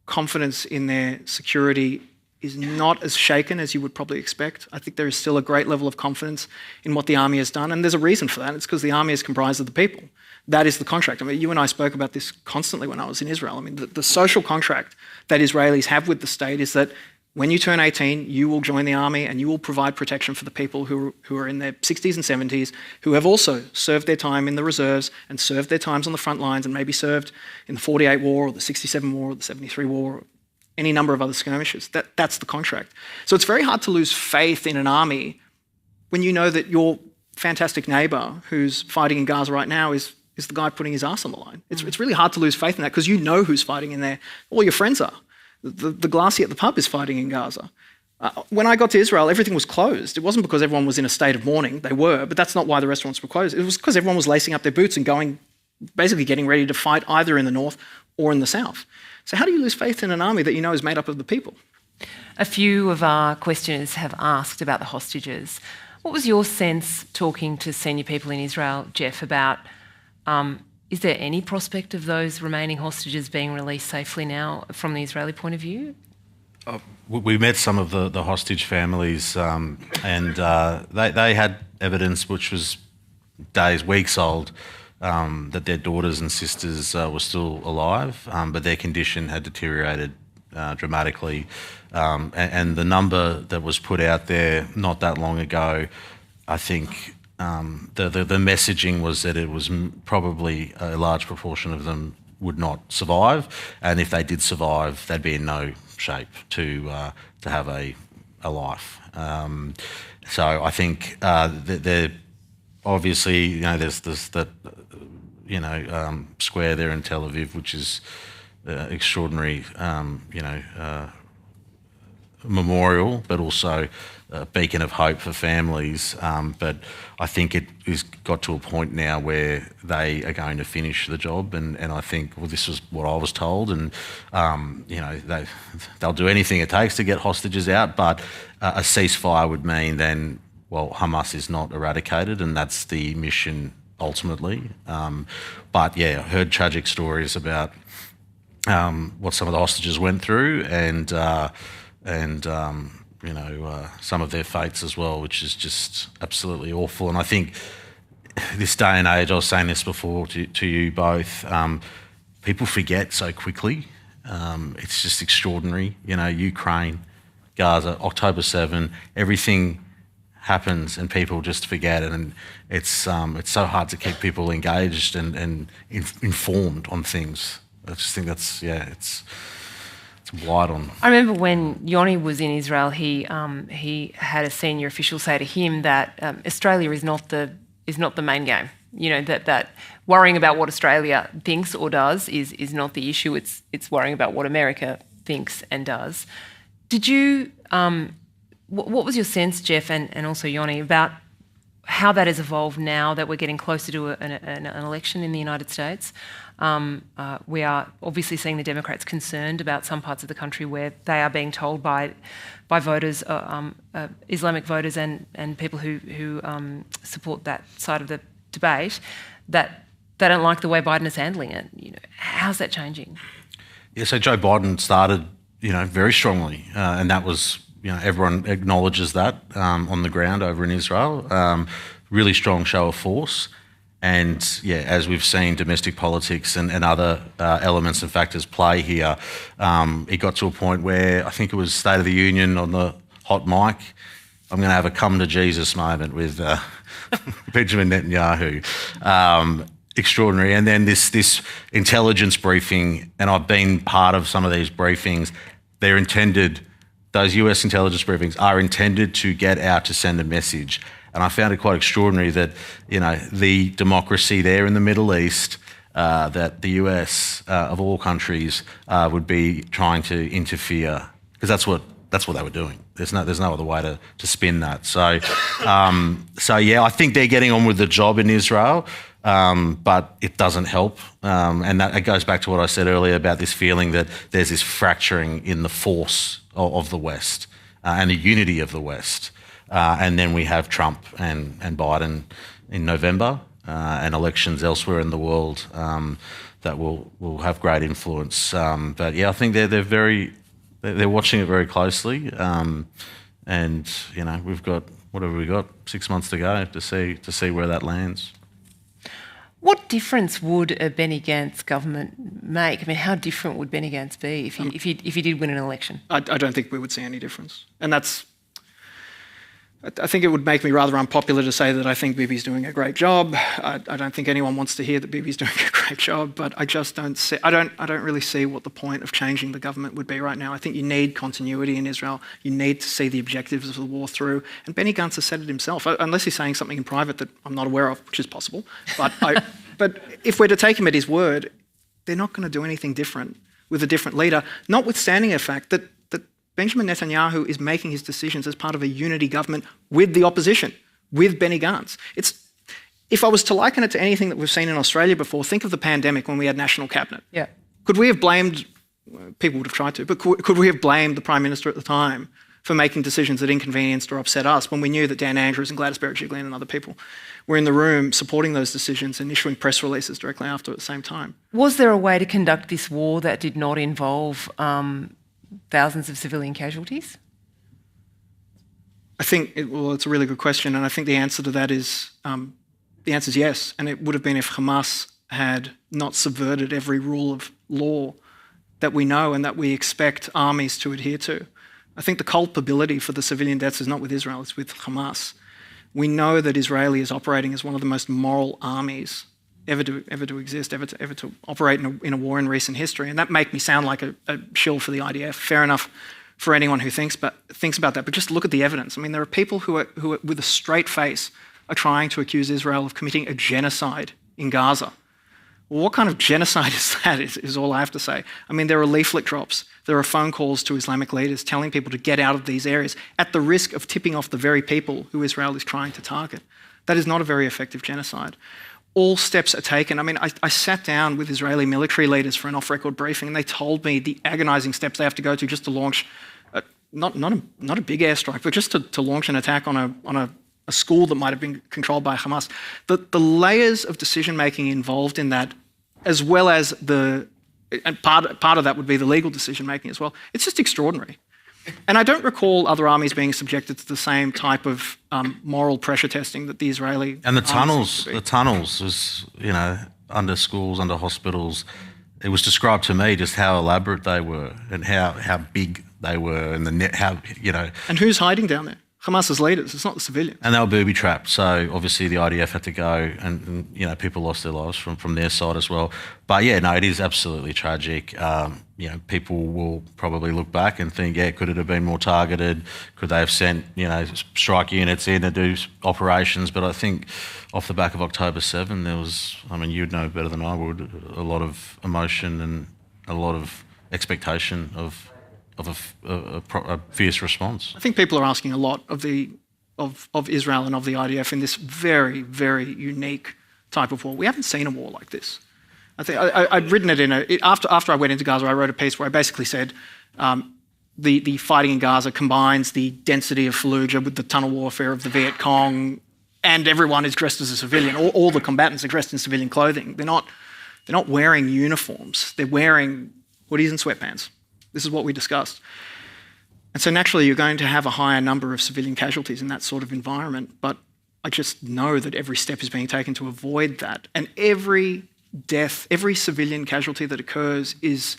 confidence in their security is not as shaken as you would probably expect. I think there is still a great level of confidence in what the army has done, and there's a reason for that. It's because the army is comprised of the people. That is the contract. I mean, you and I spoke about this constantly when I was in Israel. I mean, the social contract that Israelis have with the state is that when you turn 18, you will join the army and you will provide protection for the people who are in their 60s and 70s, who have also served their time in the reserves and served their times on the front lines and maybe served in the 48 war or the 67 war or the 73 war, or any number of other skirmishes. That's the contract. So it's very hard to lose faith in an army when you know that your fantastic neighbour who's fighting in Gaza right now is the guy putting his arse on the line. It's really hard to lose faith in that because you know who's fighting in there. All your friends are. The glassy at the pub is fighting in Gaza. When I got to Israel, everything was closed. It wasn't because everyone was in a state of mourning. They were, but that's not why the restaurants were closed. It was because everyone was lacing up their boots and basically getting ready to fight either in the north or in the south. So how do you lose faith in an army that you know is made up of the people? A few of our questioners have asked about the hostages. What was your sense talking to senior people in Israel, Jeff, about is there any prospect of those remaining hostages being released safely now from the Israeli point of view? We met some of the hostage families and they had evidence which was days, weeks old, that their daughters and sisters were still alive, but their condition had deteriorated dramatically. And the number that was put out there not that long ago, I think the messaging was that it was probably a large proportion of them would not survive, and if they did survive, they'd be in no shape to have a life. So I think they're obviously, there's that square there in Tel Aviv, which is extraordinary, memorial, but also a beacon of hope for families. But I think it has got to a point now where they are going to finish the job, and I think, well, this is what I was told, and they'll do anything it takes to get hostages out, but a ceasefire would mean then, well, Hamas is not eradicated, and that's the mission ultimately. But yeah, I heard tragic stories about what some of the hostages went through, and some of their fates as well, which is just absolutely awful. And I think this day and age, I was saying this before to you both, people forget so quickly. It's just extraordinary. Ukraine, Gaza, October 7, everything happens and people just forget it. And it's so hard to keep people engaged and informed on things. I just think it's wide on. I remember when Yoni was in Israel, he had a senior official say to him that Australia is not the main game. That worrying about what Australia thinks or does is not the issue. It's worrying about what America thinks and does. Did you? What was your sense, Jeff, and also Yoni, about how that has evolved now that we're getting closer to an election in the United States? We are obviously seeing the Democrats concerned about some parts of the country where they are being told by voters, Islamic voters and people who support that side of the debate, that they don't like the way Biden is handling it. How's that changing? Yeah, so Joe Biden started, very strongly, and that was, everyone acknowledges that on the ground over in Israel. Really strong show of force. And yeah, as we've seen, domestic politics and other elements and factors play here, it got to a point where I think it was State of the Union on the hot mic. I'm going to have a come to Jesus moment with Benjamin Netanyahu. Extraordinary. And then this intelligence briefing, and I've been part of some of these briefings, those US intelligence briefings are intended to get out to send a message. And I found it quite extraordinary that, the democracy there in the Middle East, that the US, of all countries, would be trying to interfere, because that's what they were doing. There's no other way to spin that. So yeah, I think they're getting on with the job in Israel, but it doesn't help. And that it goes back to what I said earlier about this feeling that there's this fracturing in the force of the West and the unity of the West. And then we have Trump and Biden in November, and elections elsewhere in the world that will have great influence. But yeah, I think they're very they're watching it very closely, and we've got, what have we got? 6 months to go to see where that lands. What difference would a Benny Gantz government make? I mean, how different would Benny Gantz be if he did win an election? I don't think we would see any difference. And I think it would make me rather unpopular to say that I think Bibi's doing a great job. I don't think anyone wants to hear that Bibi's doing a great job, but I just don't see, I don't really see what the point of changing the government would be right now. I think you need continuity in Israel. You need to see the objectives of the war through. And Benny Gantz has said it himself, unless he's saying something in private that I'm not aware of, which is possible. But if we're to take him at his word, they're not going to do anything different with a different leader, notwithstanding the fact that Benjamin Netanyahu is making his decisions as part of a unity government with the opposition, with Benny Gantz. If I was to liken it to anything that we've seen in Australia before, think of the pandemic when we had national cabinet. Yeah. Could we have blamed, people would have tried to, but could we have blamed the Prime Minister at the time for making decisions that inconvenienced or upset us when we knew that Dan Andrews and Gladys Berejiklian and other people were in the room supporting those decisions and issuing press releases directly after at the same time? Was there a way to conduct this war that did not involve thousands of civilian casualties? I think, it's a really good question, and I think the answer to that is, the answer is yes, and it would have been if Hamas had not subverted every rule of law that we know and that we expect armies to adhere to. I think the culpability for the civilian deaths is not with Israel, it's with Hamas. We know that Israel is operating as one of the most moral armies ever to exist, ever to operate in a war in recent history. And that make me sound like a shill for the IDF. Fair enough for anyone who thinks about that, but just look at the evidence. I mean, there are people who are with a straight face are trying to accuse Israel of committing a genocide in Gaza. Well, what kind of genocide is that, is all I have to say. I mean, there are leaflet drops, there are phone calls to Islamic leaders telling people to get out of these areas at the risk of tipping off the very people who Israel is trying to target. That is not a very effective genocide. All steps are taken. I mean, I sat down with Israeli military leaders for an off-record briefing, and they told me the agonising steps they have to go to just to launch, not a big airstrike, but just to launch an attack on a school that might have been controlled by Hamas. The layers of decision-making involved in that, as well as and part of that would be the legal decision-making as well, it's just extraordinary. And I don't recall other armies being subjected to the same type of moral pressure testing that the Israeli and the tunnels was, under schools, under hospitals. It was described to me just how elaborate they were and how big they were, and And who's hiding down there? Hamas's leaders. It's not the civilians. And they were booby trapped. So obviously the IDF had to go, and people lost their lives from their side as well. But yeah, no, it is absolutely tragic. People will probably look back and think, could it have been more targeted? Could they have sent, strike units in to do operations? But I think off the back of October 7, there was, you'd know better than I would, a lot of emotion and a lot of expectation of a fierce response. I think people are asking a lot of Israel and of the IDF in this very, very unique type of war. We haven't seen a war like this. I think I'd written it after I went into Gaza, I wrote a piece where I basically said the fighting in Gaza combines the density of Fallujah with the tunnel warfare of the Viet Cong, and everyone is dressed as a civilian. All the combatants are dressed in civilian clothing. They're not wearing uniforms. They're wearing hoodies and sweatpants. This is what we discussed. And so naturally you're going to have a higher number of civilian casualties in that sort of environment, but I just know that every step is being taken to avoid that. And every death, every civilian casualty that occurs is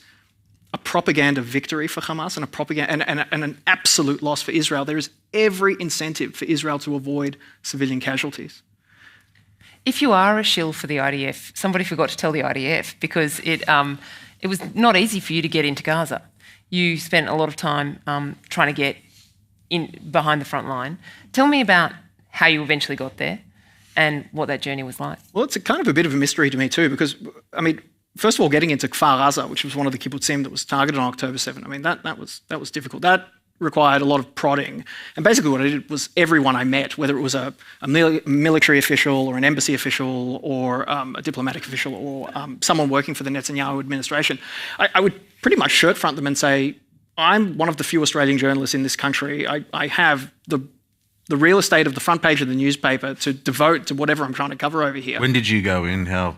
a propaganda victory for Hamas and an absolute loss for Israel. There is every incentive for Israel to avoid civilian casualties. If you are a shill for the IDF, somebody forgot to tell the IDF, because it was not easy for you to get into Gaza. You spent a lot of time trying to get in behind the front line. Tell me about how you eventually got there and what that journey was like. Well, it's kind of a bit of a mystery to me too, because, first of all, getting into Kfar Aza, which was one of the kibbutzim that was targeted on October 7, that was difficult. That required a lot of prodding. And basically what I did was everyone I met, whether it was a military official or an embassy official or a diplomatic official or someone working for the Netanyahu administration, I would pretty much shirt front them and say, I'm one of the few Australian journalists in this country. I have the real estate of the front page of the newspaper to devote to whatever I'm trying to cover over here. When did you go in? How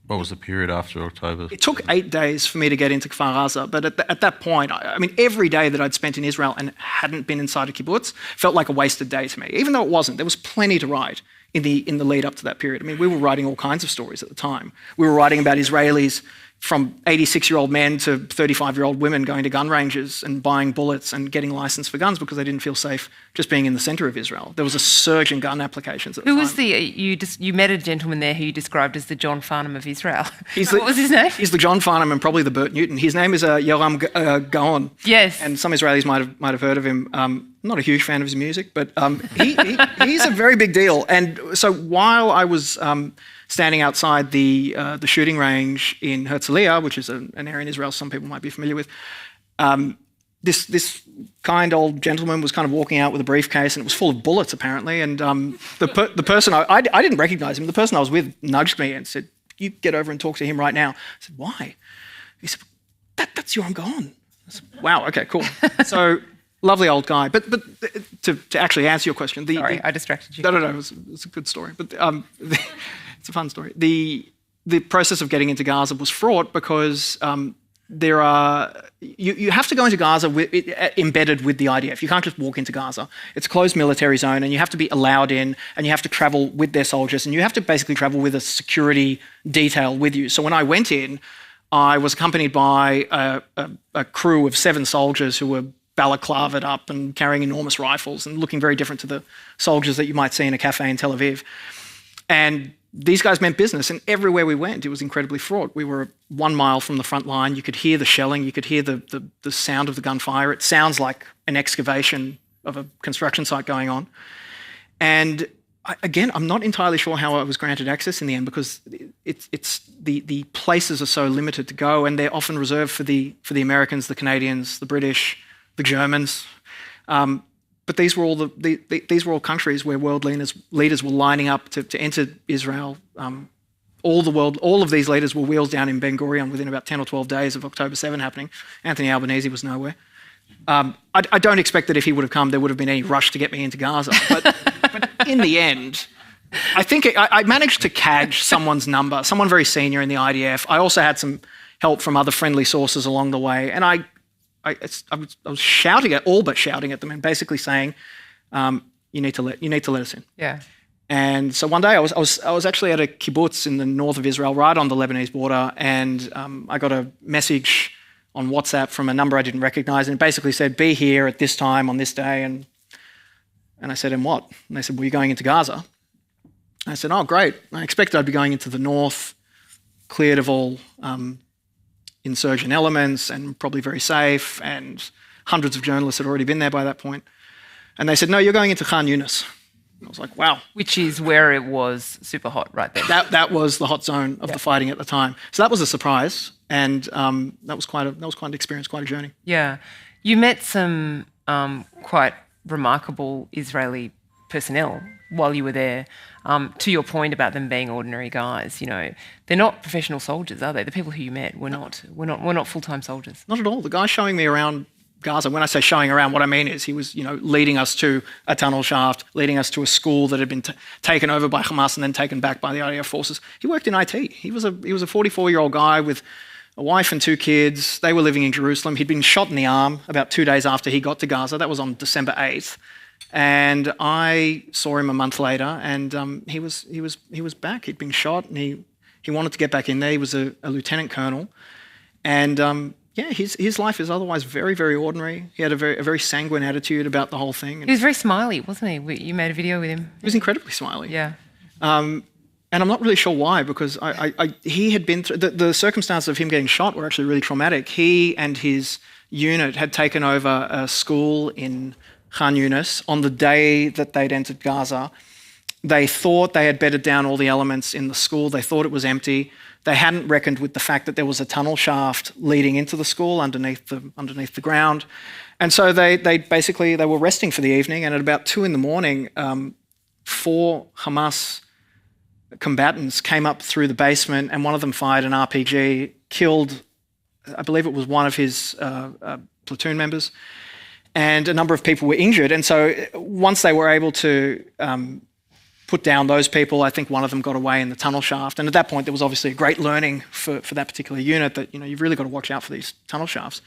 What was the period after October? It took 8 days for me to get into Kfar Aza, but at that point, I mean, every day that I'd spent in Israel and hadn't been inside a kibbutz felt like a wasted day to me, even though it wasn't. There was plenty to write in the lead up to that period. I mean, we were writing all kinds of stories at the time. We were writing about Israelis from 86-year-old men to 35-year-old women going to gun ranges and buying bullets and getting licensed for guns because they didn't feel safe just being in the centre of Israel. There was a surge in gun applications at the time. Who was you met a gentleman there who you described as the John Farnham of Israel. What was his name? He's the John Farnham and probably the Bert Newton. His name is Yoram Gaon. Yes. And some Israelis might have heard of him. I'm not a huge fan of his music, but he's a very big deal. And so while I was standing outside the shooting range in Herzliya, which is an area in Israel some people might be familiar with, this kind old gentleman was kind of walking out with a briefcase, and it was full of bullets apparently. And the person I didn't recognise him. The person I was with nudged me and said, "You get over and talk to him right now." I said, "Why?" He said, "That's Yoram Gaon." I said, "Wow, okay, cool." So lovely old guy. But to actually answer your question, sorry, I distracted you. No, it's a good story. But it's a fun story. The process of getting into Gaza was fraught because you have to go into Gaza embedded with the IDF. You can't just walk into Gaza. It's a closed military zone, and you have to be allowed in, and you have to travel with their soldiers, and you have to basically travel with a security detail with you. So when I went in, I was accompanied by a crew of 7 soldiers who were balaclavaed up and carrying enormous rifles and looking very different to the soldiers that you might see in a cafe in Tel Aviv. And these guys meant business, and everywhere we went, it was incredibly fraught. We were 1 mile from the front line. You could hear the shelling. You could hear the sound of the gunfire. It sounds like an excavation of a construction site going on. And again, I'm not entirely sure how I was granted access in the end, because the places are so limited to go, and they're often reserved for the Americans, the Canadians, the British, the Germans. But these were all countries where world leaders were lining up to enter Israel. All of these leaders were wheels down in Ben Gurion within about 10 or 12 days of October 7 happening. Anthony Albanese was nowhere. I don't expect that if he would have come, there would have been any rush to get me into Gaza. But in the end, I think I managed to cadge someone's number, someone very senior in the IDF. I also had some help from other friendly sources along the way, and I was shouting at them and basically saying, "You need to let us in." Yeah. And so one day I was actually at a kibbutz in the north of Israel, right on the Lebanese border, and I got a message on WhatsApp from a number I didn't recognise, and it basically said, "Be here at this time on this day." And I said, "And what?" And they said, "Well, you're going into Gaza." I said, "Oh, great. I expected I'd be going into the north, cleared of all insurgent elements and probably very safe, and hundreds of journalists had already been there by that point." And they said, "No, you're going into Khan Yunis." And I was like, wow. Which is where it was super hot right there. That was the hot zone of the fighting at the time. So that was a surprise, and that was quite an experience, quite a journey. Yeah. You met some quite remarkable Israeli personnel while you were there. To your point about them being ordinary guys, you know, they're not professional soldiers, are they? The people who you met were not full-time soldiers. Not at all. The guy showing me around Gaza, when I say showing around, what I mean is he was, leading us to a tunnel shaft, leading us to a school that had been taken over by Hamas and then taken back by the IDF forces. He worked in IT. He was a 44-year-old guy with a wife and 2 kids. They were living in Jerusalem. He'd been shot in the arm about 2 days after he got to Gaza. That was on December 8th. And I saw him a month later, and he was back. He'd been shot, and he wanted to get back in there. He was a lieutenant colonel, and his life is otherwise very, very ordinary. He had a very sanguine attitude about the whole thing. He was very smiley, wasn't he? You made a video with him. He was incredibly smiley. Yeah. And I'm not really sure why, because he had been through the circumstances of him getting shot were actually really traumatic. He and his unit had taken over a school in Khan Yunis on the day that they'd entered Gaza. They thought they had bedded down all the elements in the school. They thought it was empty. They hadn't reckoned with the fact that there was a tunnel shaft leading into the school underneath the ground. And so they were resting for the evening, and at about 2 a.m, 4 Hamas combatants came up through the basement, and one of them fired an RPG, killed, I believe it was one of his platoon members, and a number of people were injured. And so once they were able to put down those people. I think one of them got away in the tunnel shaft. And at that point, there was obviously a great learning for that particular unit that, you've really got to watch out for these tunnel shafts.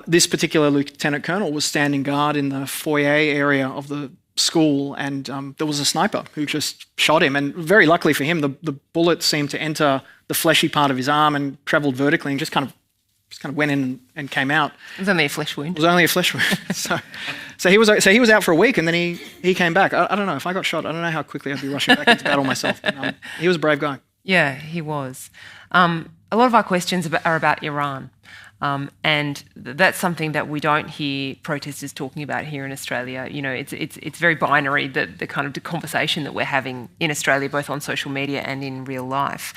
This particular lieutenant colonel was standing guard in the foyer area of the school, and there was a sniper who just shot him. And very luckily for him, the bullet seemed to enter the fleshy part of his arm and travelled vertically and just kind of went in and came out. It was only a flesh wound. It was only a flesh wound. So he was out for a week, and then he came back. I don't know if I got shot. I don't know how quickly I'd be rushing back into battle myself. But, he was a brave guy. Yeah, he was. A lot of our questions are about Iran. And that's something that we don't hear protesters talking about here in Australia. It's very binary, the kind of conversation that we're having in Australia, both on social media and in real life.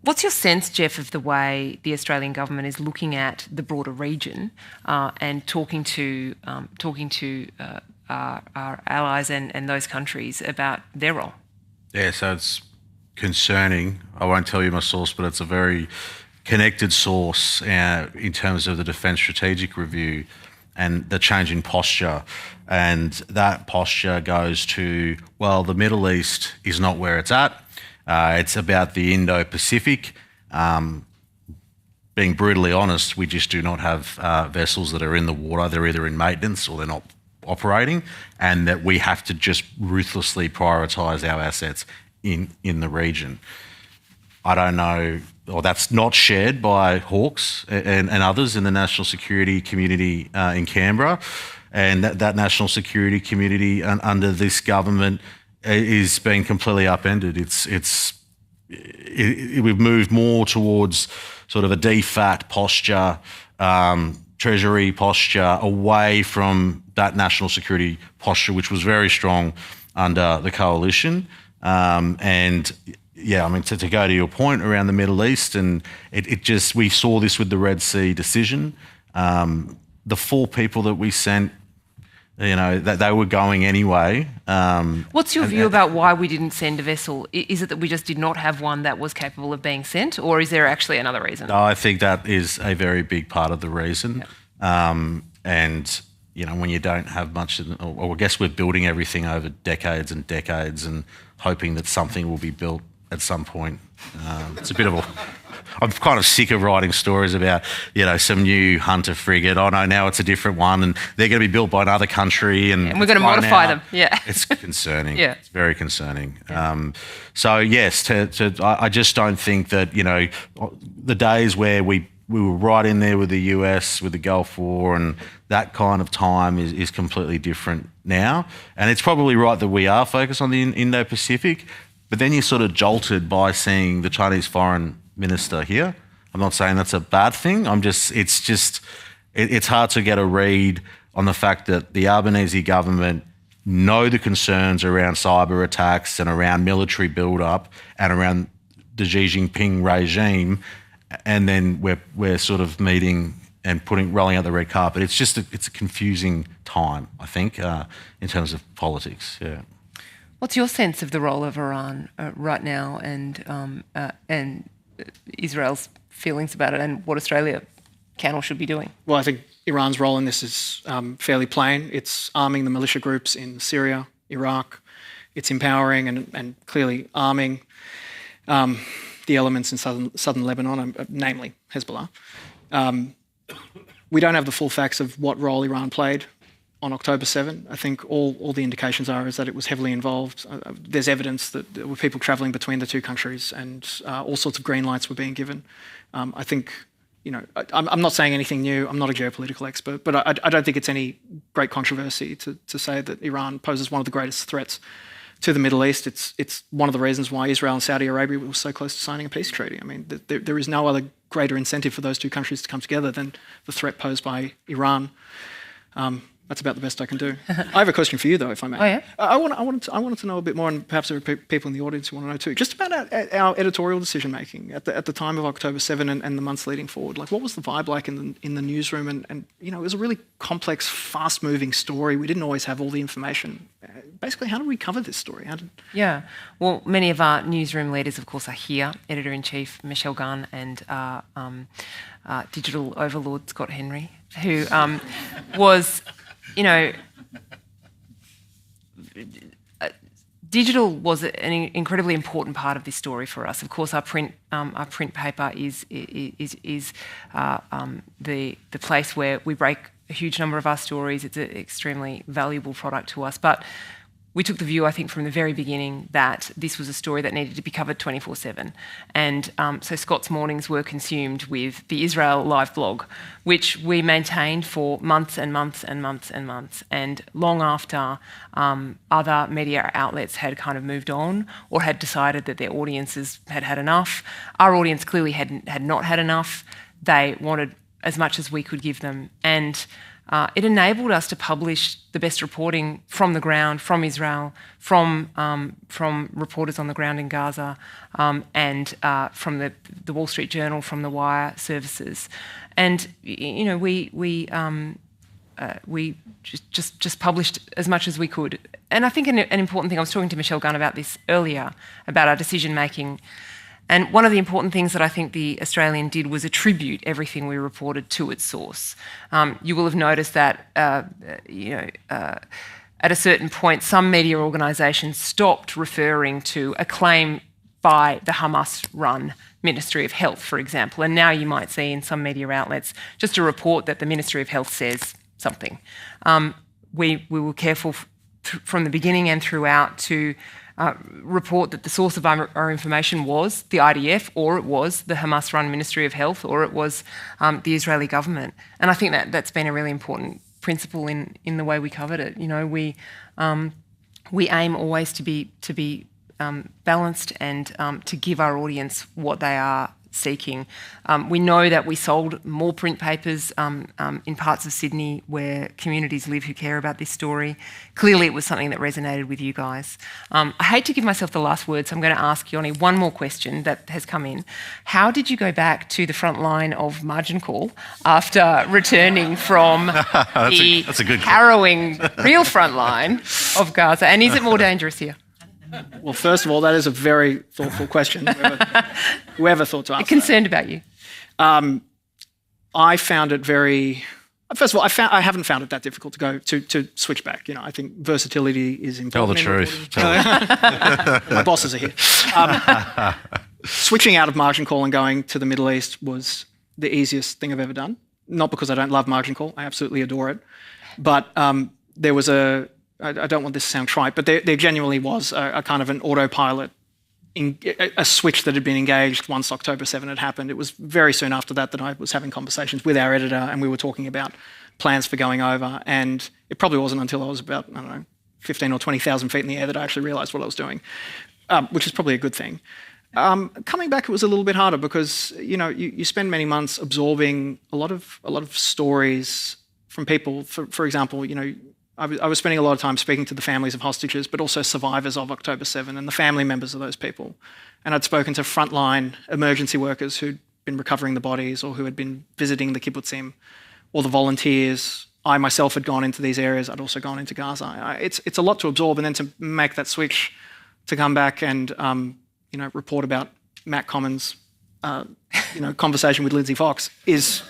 What's your sense, Jeff, of the way the Australian government is looking at the broader region and talking to our allies and those countries about their role? Yeah, so it's concerning. I won't tell you my source, but it's a very connected source in terms of the Defence Strategic Review and the change in posture. And that posture goes to, well, the Middle East is not where it's at. It's about the Indo-Pacific. Being brutally honest, we just do not have vessels that are in the water. They're either in maintenance or they're not operating, and that we have to just ruthlessly prioritise our assets in the region. I don't know, or that's not shared by Hawks and others in the national security community in Canberra. And that national security community under this government is being completely upended. We've moved more towards sort of a DFAT posture, Treasury posture, away from that national security posture, which was very strong under the coalition. And yeah, I mean, to go to your point around the Middle East, and we saw this with the Red Sea decision. The 4 people that we sent, that they were going anyway. What's your view about why we didn't send a vessel? Is it that we just did not have one that was capable of being sent, or is there actually another reason? No, I think that is a very big part of the reason. Yep. And when you don't have much, or I guess we're building everything over decades and decades and hoping that something will be built at some point. It's a bit of a... I'm kind of sick of writing stories about, some new Hunter frigate. Oh no, now it's a different one, and they're going to be built by another country, and we're going to modify them. Yeah, it's concerning. Yeah, it's very concerning. Yeah. So yes, I just don't think that the days where we were right in there with the US, with the Gulf War, and that kind of time is completely different now. And it's probably right that we are focused on the Indo-Pacific, but then you're sort of jolted by seeing the Chinese foreign minister here. I'm not saying that's a bad thing. It's hard to get a read on the fact that the Albanese government know the concerns around cyber attacks and around military build-up and around the Xi Jinping regime, and then we're sort of meeting and rolling out the red carpet. It's a confusing time, I think, in terms of politics. Yeah. What's your sense of the role of Iran right now, and Israel's feelings about it, and what Australia can or should be doing? Well, I think Iran's role in this is fairly plain. It's arming the militia groups in Syria, Iraq. It's empowering and clearly arming the elements in southern Lebanon, namely Hezbollah. We don't have the full facts of what role Iran played on October 7. I think all the indications is that it was heavily involved. There's evidence that there were people travelling between the two countries, and all sorts of green lights were being given. I think, I'm not saying anything new. I'm not a geopolitical expert, but I don't think it's any great controversy to say that Iran poses one of the greatest threats to the Middle East. It's one of the reasons why Israel and Saudi Arabia were so close to signing a peace treaty. I mean, there is no other greater incentive for those two countries to come together than the threat posed by Iran. That's about the best I can do. I have a question for you, though, if I may. Oh, yeah? I wanted to know a bit more, and perhaps there are people in the audience who want to know too, just about our editorial decision-making at the time of October 7 and the months leading forward. Like, what was the vibe like in the newsroom? And it was a really complex, fast-moving story. We didn't always have all the information. Basically, how did we cover this story? Yeah. Well, many of our newsroom leaders, of course, are here. Editor-in-Chief Michelle Gunn and digital overlord Scott Henry, who was... digital was an incredibly important part of this story for us. Of course, our print paper is the place where we break a huge number of our stories. It's an extremely valuable product to us, but we took the view, I think, from the very beginning that this was a story that needed to be covered 24/7. And so Scott's mornings were consumed with the Israel live blog, which we maintained for months and months and months and months. And long after other media outlets had kind of moved on or had decided that their audiences had had enough, our audience clearly had not had enough. They wanted as much as we could give them. And it enabled us to publish the best reporting from the ground, from Israel, from reporters on the ground in Gaza, and from the Wall Street Journal, from the Wire services, and we just published as much as we could. And I think an important thing, I was talking to Michelle Gunn about this earlier, about our decision making. And one of the important things that I think the Australian did was attribute everything we reported to its source. You will have noticed that, at a certain point, some media organisations stopped referring to a claim by the Hamas-run Ministry of Health, for example. And now you might see in some media outlets just a report that the Ministry of Health says something. We were careful from the beginning and throughout to report that the source of our information was the IDF, or it was the Hamas-run Ministry of Health, or it was the Israeli government. And I think that's been a really important principle in the way we covered it. We aim always to be balanced and to give our audience what they are seeking. We know that we sold more print papers in parts of Sydney where communities live who care about this story. Clearly it was something that resonated with you guys. I hate to give myself the last word, so I'm going to ask Yoni one more question that has come in. How did you go back to the front line of margin call after returning from the harrowing real front line of Gaza? And is it more dangerous here? Well, first of all, that is a very thoughtful question. Whoever thought to ask concerned about you? I found it very... First of all, I haven't found it that difficult to go to switch back. I think versatility is important. Tell the truth. My bosses are here. Switching out of margin call and going to the Middle East was the easiest thing I've ever done. Not because I don't love margin call. I absolutely adore it. But there was I don't want this to sound trite, but there genuinely was a kind of an autopilot, a switch that had been engaged once October 7 had happened. It was very soon after that I was having conversations with our editor and we were talking about plans for going over. And it probably wasn't until I was about, 15 or 20,000 feet in the air that I actually realised what I was doing, which is probably a good thing. Coming back, it was a little bit harder because, you spend many months absorbing a lot of stories from people. For example, I was spending a lot of time speaking to the families of hostages, but also survivors of October 7 and the family members of those people. And I'd spoken to frontline emergency workers who'd been recovering the bodies or who had been visiting the kibbutzim, or the volunteers. I myself had gone into these areas. I'd also gone into Gaza. It's a lot to absorb, and then to make that switch to come back and report about Matt Common's conversation with Lindsay Fox is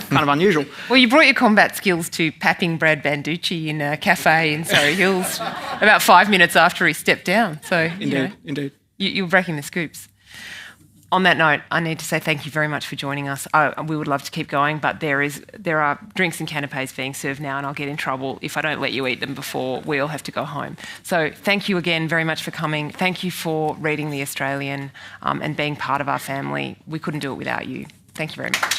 kind of unusual. Well, you brought your combat skills to papping Brad Banducci in a cafe in Surrey Hills about 5 minutes after he stepped down. So Indeed. You were breaking the scoops. On that note, I need to say thank you very much for joining us. We would love to keep going, but there are drinks and canapés being served now, and I'll get in trouble if I don't let you eat them before we all have to go home. So thank you again very much for coming. Thank you for reading The Australian and being part of our family. We couldn't do it without you. Thank you very much.